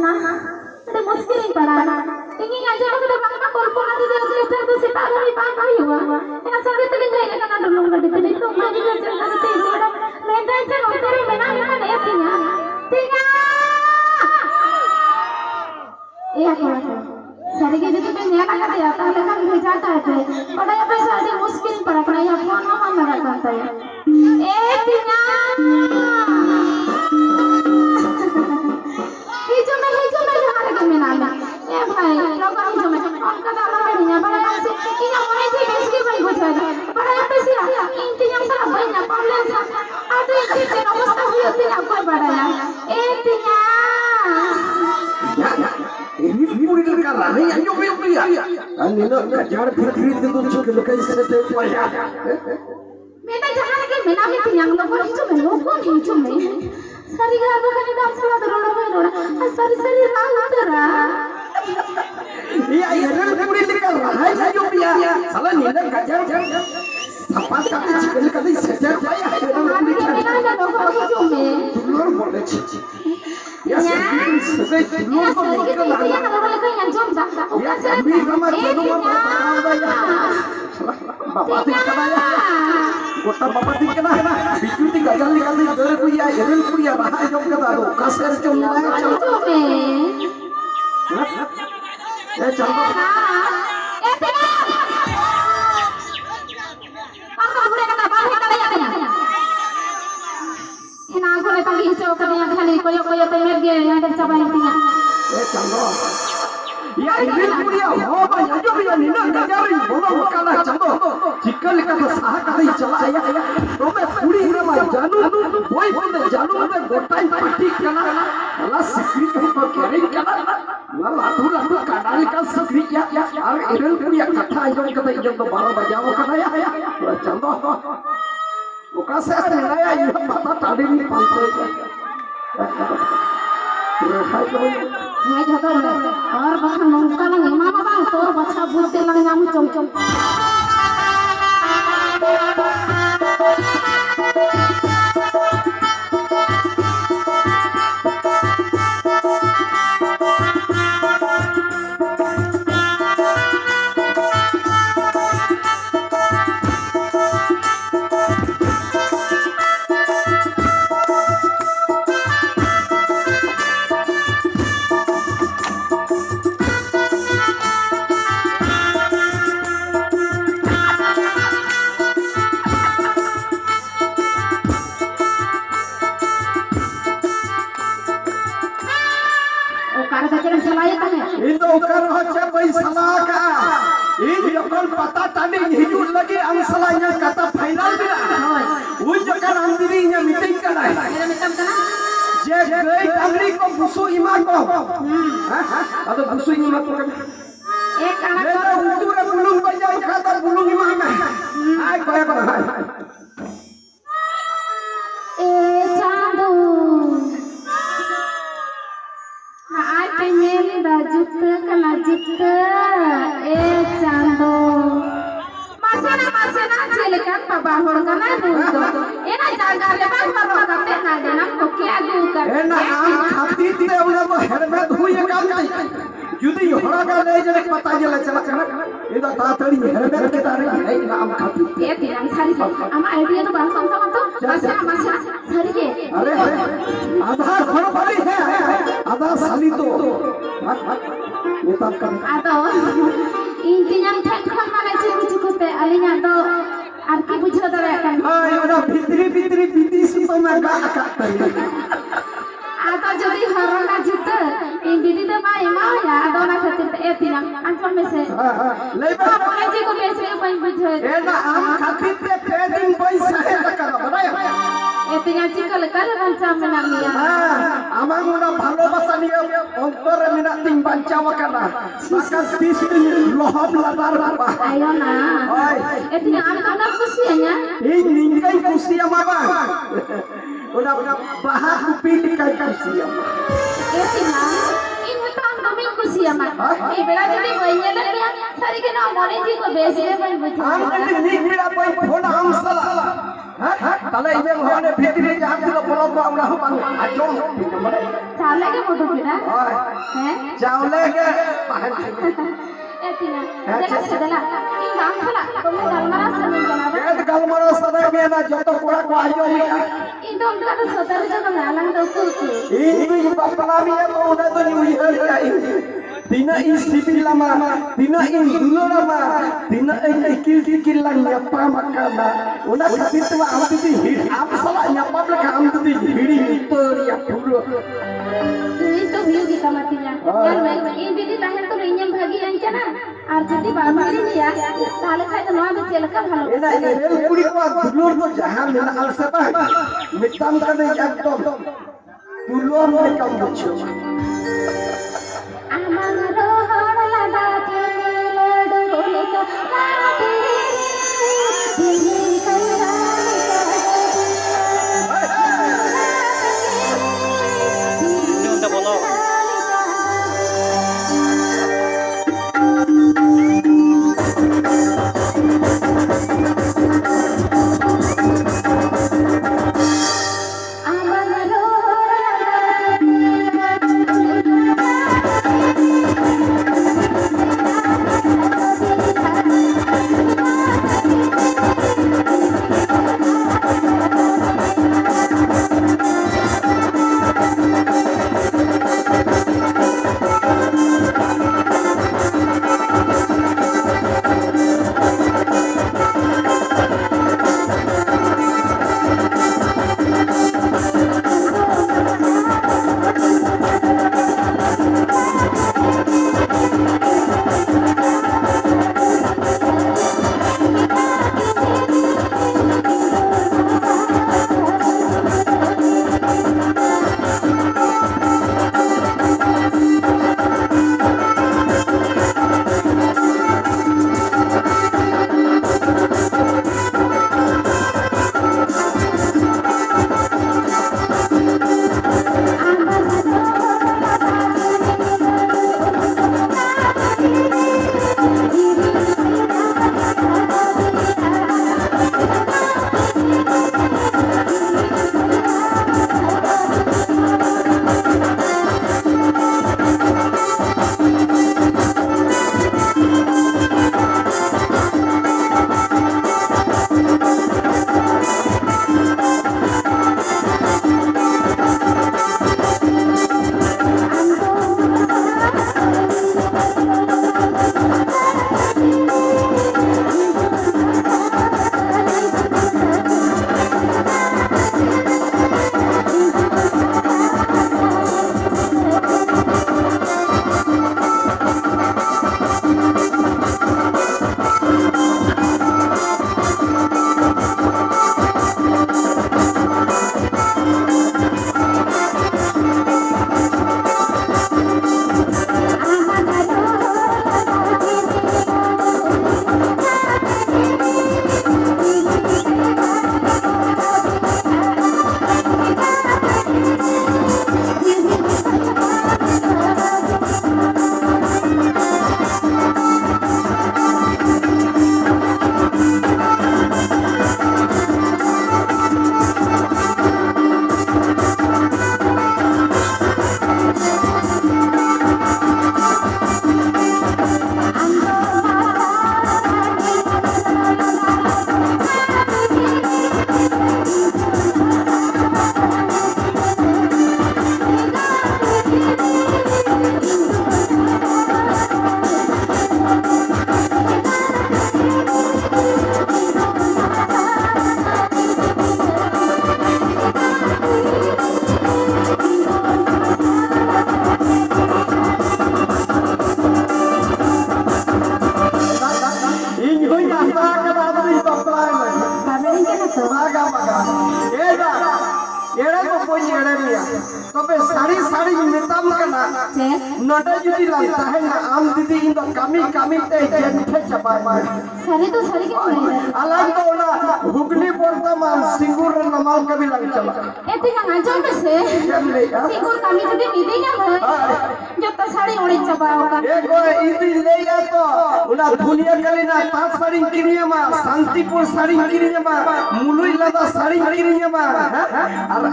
ना बड़े मुश्किल ही पड़ा tinggi aja aku udah bangga kolpo nanti dia kerja tuh si tahu di bangga juga ya sakit telinga ini kan ada lomba di sini tuh maju dia cerita ke sini udah mentai cek orang mana mana ya tinggal iya kalau सारी के जो मैं नया लगा दिया था लेकिन भेजाता है बड़ा ये पैसा दे मुश्किल पड़ा अपना ये फोन में लगा करता है ए तिना ये जो मैं हारे के में ना ए भाई लोग ही जो मैं फोन का डाला बढ़िया बड़ा से ये मोने थी बेस के भाई बुझा बड़ा ये पैसा इन तिना सारा भाई ना प्रॉब्लम था आ तो ये चीज अवस्था हुई होती ना कोई बड़ा ए तिना ini murid karena ayo ya anino jar फिर तो चुके लकई से ते पाया मेरा जहां के मेना में तियांग लोग को नीचो में सारी घर को कने डांस ला दरो में सारी रात तेरा ये अरे मुrid karena ayo ya salah नीला गजर apa kata चिकन कदे सजा जाया मेना लोग को नीचो में दुलर बोले छी ya sebagai dulu kok ya kalau boleh yang jom dah ya kami sama jadu apa ya bapak tinggal ya kota bapak tinggal bicu tinggal kali dari punya eril punya bahaya jom kata do kasar jom lah jom ya contoh aku lepas hijau katanya kali koyo pemer dia yang ada cabai punya contoh ya ini punya oh banyak juga yang ini ngajarin bodoh kalah contoh jika kata sah kata cela ya rome puri nama janu boy pun janu में गोटाई party कना कला सिकरी को करें कना लातू काडाल का सिकरी या और इरल पुरिया कथा जन कता जन तो 12 बजाओ कना या contoh bukan saya nilai ini mata tadi ni pantai. Hai jatuh le, और bahkan nongka lang mama bang tor baca buat lang nyam com. itu ukar hoca bai salaka ini jokon pata tadi hijul lagi ang salahnya kata final bila uj jokon andirinya meeting kana je gei angri ko busu ima ko atau busu ima ko एक anak orang ukur bulung bajau kata bulung ima me ai ko hai Chandu आई पे मेरी बाजुत कला जित ए चांदू मासेना चले kan बाबा होड़ कना दूतो एना जागा ले बाग बाबा करते ना देना को क्या दू कर एना आम खाती ते उना तो हेलमेट हुई काम जुदी होड़ा का ले जने पता जला चला इदा तातड़ी हेलमेट के तारे है आम खाती ए तिरंग सारी आमा आईडिया तो बात कम तो मासेना सारी के अरे आधा खड़ पड़ी है आधा साली तो नेता कर आदो intinya kan mana cukup alinya do arki bujo dare kan ay oda fitri bitis to maga akak tadi atau jadi harona juta ini di mai mau ya ado na khatir e tinang anjom mese leba boleh ji ko bese pai bujo ena am khatir te peding bai sahe takara badaya e tinang cikal kal bancam menamia amang una bhalobasa niye ontore menak ting bancawa kana maka sisi lohab ladar ayo na e tinang am kana kusianya ini ningkai kusia mama udah bahas kuping kai kusia e tinang ini tan kami kusia ma e bela jadi boynya le सारी के ना मोने जी को बेचे बन बुझा हम नी बिड़ा pai phone am sala Kalau ini menghone fitri jangan tidak bolong bolong lah bang. Acung. चावले के photo किना हैं Jauh ke. ए तीना देला इन गांव खला तुमने गलमरा सनी जना बा Kita kalau mau sadar biar jatuh kurang kuayo ni. In तो उनका तो सदर जो नालंग तो कुल Ini bapak ni yang mau dah tu nyuruh ini. Tina istri lama, tina ini dulu lama, tina ini kil lang nyapa makana. Udah tapi tu am tu di am salah nyapa belakang am tu di hiri itu ya dulu. In तो view की कमातिया यार मैं in विधि ताहे तो रिन्यम भागी अंचना और जति बाबाली निया ताले खाए तो नवा बेचेल का भालो Ini rel kuri ko dulu tu jahan mina al sabah. Mitam kan ekdom. Dulu mereka muncul. आमंग रोहड़ लगा के लड़ बोले तो लाते दिल कलरा Kita bola. आमंग Rohru Tapi sari-sari mitam kena. Nada jadi lantai na am didi indo kami teh jadi capai. सरी तो सरी के नहीं है Alam to na hugli porta ma singur namal kami lang chala. ए तीन अंचल में से Jamle. सिंगुर कमी जदी मीटिंग है जोता साड़ी उड़ी चबाओ का एको इदी ले या तो उना दुनिया कलिना ताज साड़ी किनिए मा शांतिपुर साड़ी किनिए मा मुलुई लदा साड़ी किनिए मा और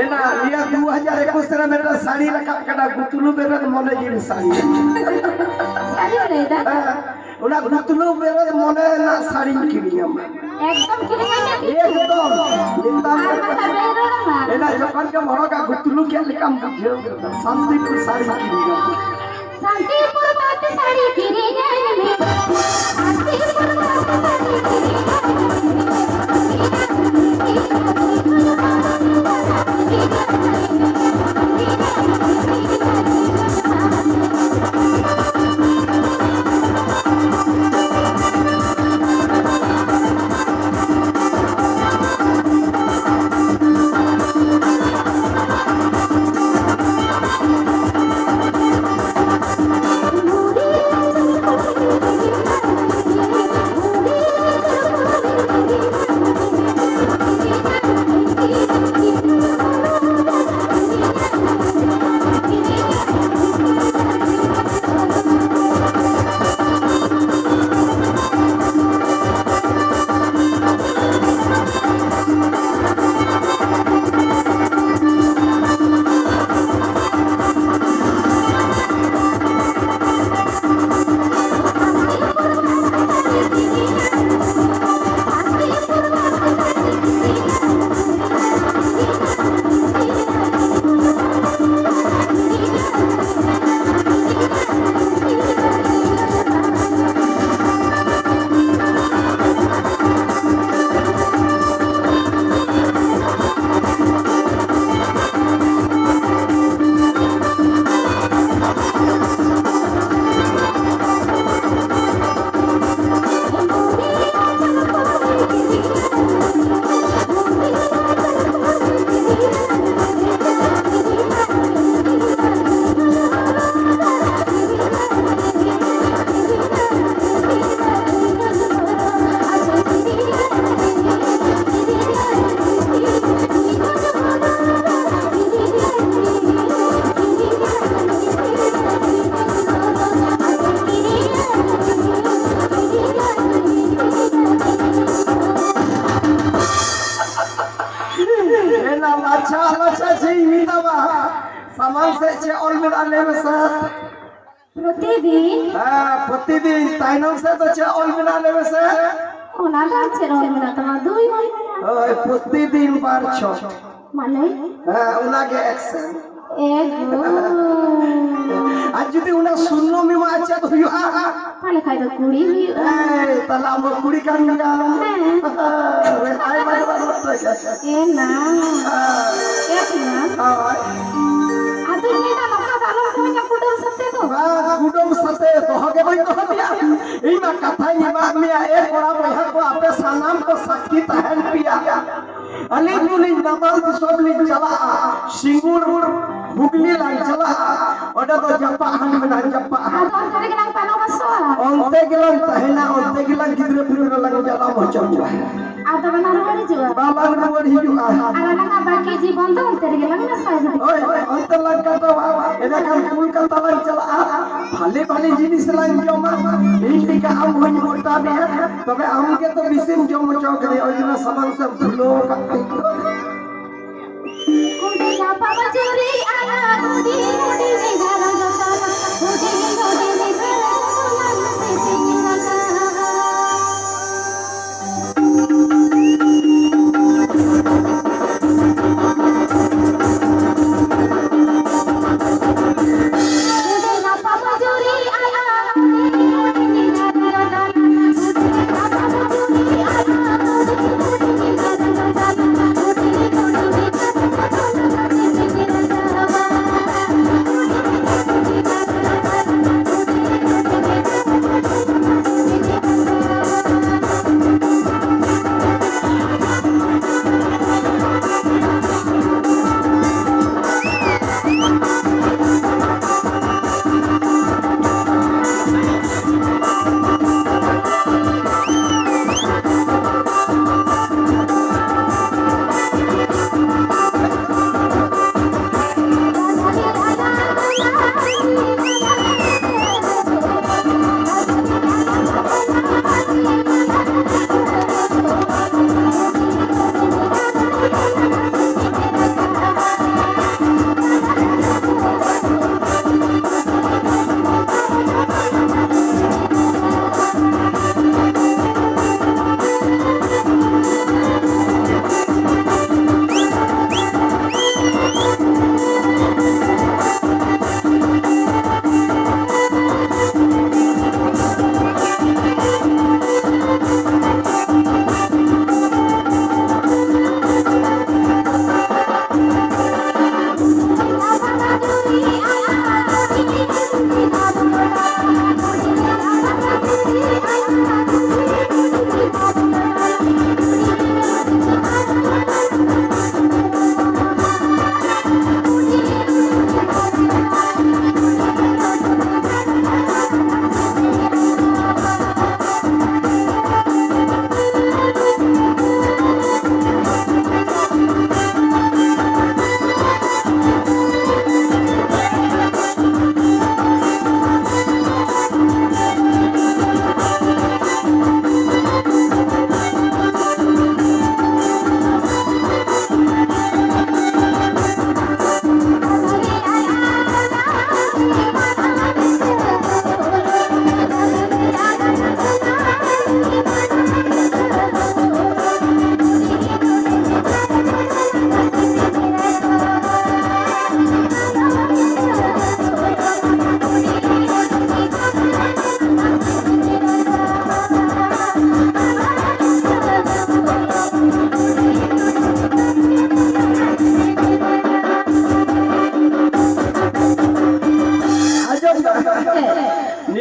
एना लिया 2021 रे मेरा साड़ी रखा कड़ा गुतलू बेरे मने गिर साड़ी साड़ी ले दा उना गुतलू बेरे मने ना साड़ी किनिए मा एकदम किने एकदम निताम ना एना जपन के मरोगा गुतलू के लिकम बुझे शांतिपुर साड़ी किनिए शांतिपुर बात साड़ी किने गए शांतिपुर बात साड़ी सामान से चे ऑल में डाले में सर प्रतिदिन प्रतिदिन ताइनम से तो चे ऑल में डाले में सर ओना गाचे रोल में तमा दुई प्रतिदिन बार छो माने उना के एक्शन एगो आज जुदी उना सुन्नो में मा अच्छा तो यो पाले खाइ तो कुड़ी भी तला म कुड़ी कान गया अरे आय बात ए ना एक ना आदु नीता नका दालो में कुडम सते तो कुडम सते तो हगे भाई तो दिया ई मा कथा ई मा मिया एक बड़ा बहन को आपे सलाम को सकी तहन पिया अली दुली नमाज सबली चला सिंगुर हुगली लाई चला ओडा तो जप्पा हन में जप्पा आदु करे के नाम पानो बसो onte gilan tahena onte gilan gidre pure lagu jala macam आदु बना रे जुआ बाबा नवर हिजु ala na baki जीवन तो तेरे के लग ना साइज ओए onte lag ka to ena kan pul ka talan chala bhale bhale jinis lang joma hindi ka am hoy mota be tobe am ke to bisin jom chok de ojna saman सब लोग कुड़ी ना पावा चोरी आया कुड़ी कुड़ी में घरा जसा कुड़ी कुड़ी में घरा मन से सिंगला कुड़ी ना पावा चोरी आया कुड़ी कुड़ी में घरा जसा कुड़ी ना पावा चोरी आया कुड़ी कुड़ी में घरा जसा कुड़ी कुड़ी में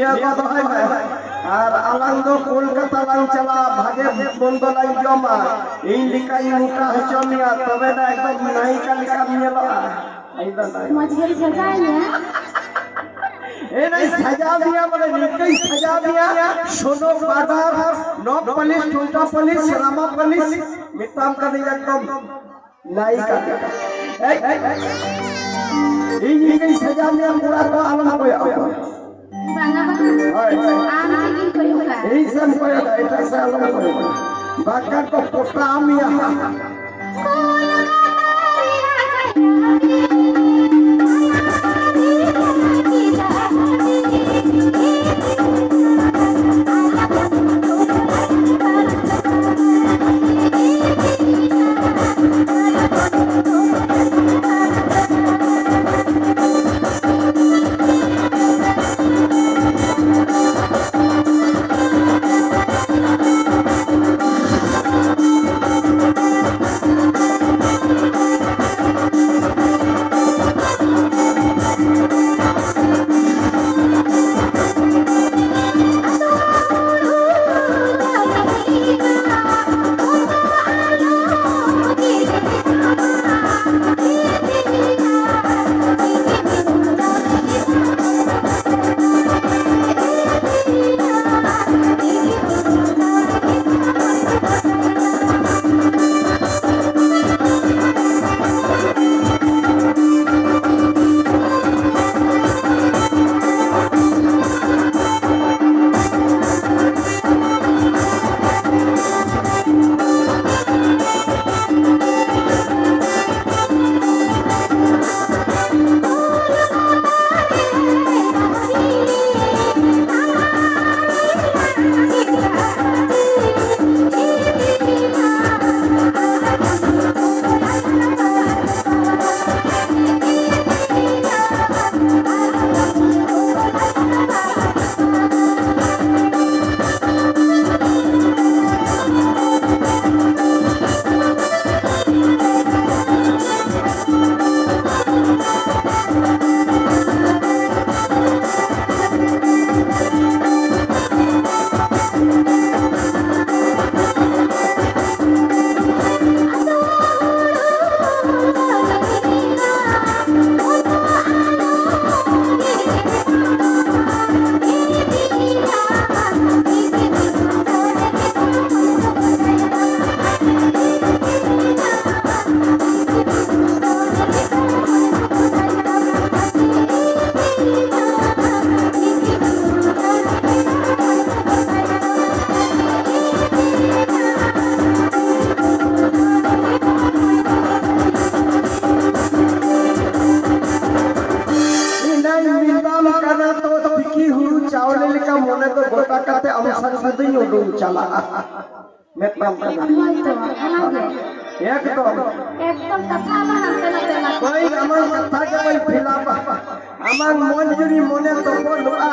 নিয়ে কথা হয় না আর আলাং দো কলকাতা লাং চালা ভাগে বন্ধ লাং জমা এই লিকাই মোটা হচমিয়া তবে না একদম নায়িকা লিকা মিলা আইদা নাই मजबूरी सजाए ने ए नहीं सजा दिया बोले निकई सजा दिया सोनो बाजार नॉक पुलिस टोटा पुलिस रामा पुलिस मिताम का नहीं एकदम नायिका ए निकई सजा दिया पूरा तो आलम को बांगा बांगा आम से गिन कोई होगा এই সব কয় এটা সালম করে বাকা তো পোটা আমিয়া चला मेतम एकदम एकदम कथा बानते ना कोई আমার কথা কে কই ফিলাবা আমার মন জুরি মনে তো বলবা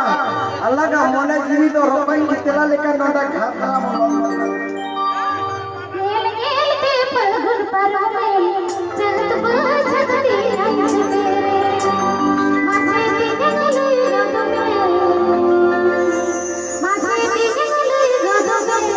আলাদা মনে জুরি তো রপাই কিতলা লেখা নটা ঘাটা गेल गेल पे पगुन परमे चलत बसती रंग तेरे मासे दिन लई रंग मासे दिन लई रंग